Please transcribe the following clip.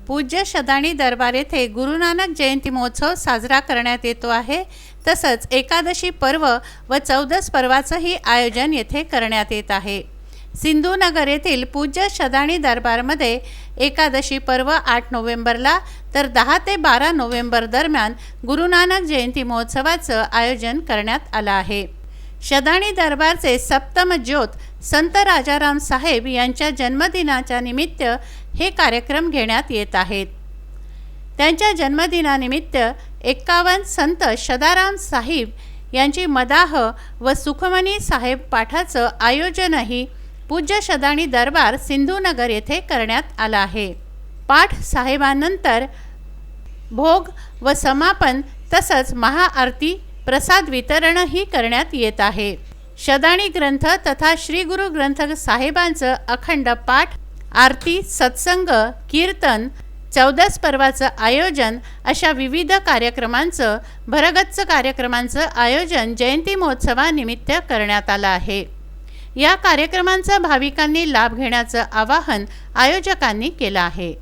पूज्य शदाणी दरबार येथे गुरु नानक जयंती महोत्सव साजरा करण्यात येतो आहे। तसंच एकादशी पर्व व चौदस पर्वाचंही आयोजन येथे करण्यात येत आहे। सिंधुनगर येथील पूज्य शदाणी दरबारमध्ये एकादशी पर्व 8 नोव्हेंबरला तर 10 ते 12 नोव्हेंबर दरम्यान गुरु नानक जयंती महोत्सवाचं आयोजन करण्यात आलं आहे। शदाणी दरबारचे सप्तम ज्योत संत राजाराम साहेब यांच्या जन्मदिनाच्या निमित्त हे कार्यक्रम घेण्यात येत आहेत। त्यांच्या जन्मदिनानिमित्त 51 संत सदाराम साहिब यांची मदाह व सुखमनी साहेब पाठाचं आयोजनही पूज्य शदाणी दरबार सिंधुनगर येथे करण्यात आलं आहे। पाठ साहेबांनंतर भोग व समापन तसंच महाआरती प्रसाद वितरणही करण्यात येत आहे। शदाणी ग्रंथ तथा श्री गुरु ग्रंथ साहेबांचं अखंड पाठ, आरती, सत्संग, कीर्तन, चौदस पर्वाचं आयोजन अशा विविध कार्यक्रमांचं भरगच्च कार्यक्रमांचं आयोजन जयंती महोत्सवानिमित्त करण्यात आलं आहे। या कार्यक्रमांचा भाविकांनी लाभ घेण्याचं आवाहन आयोजकांनी केलं आहे।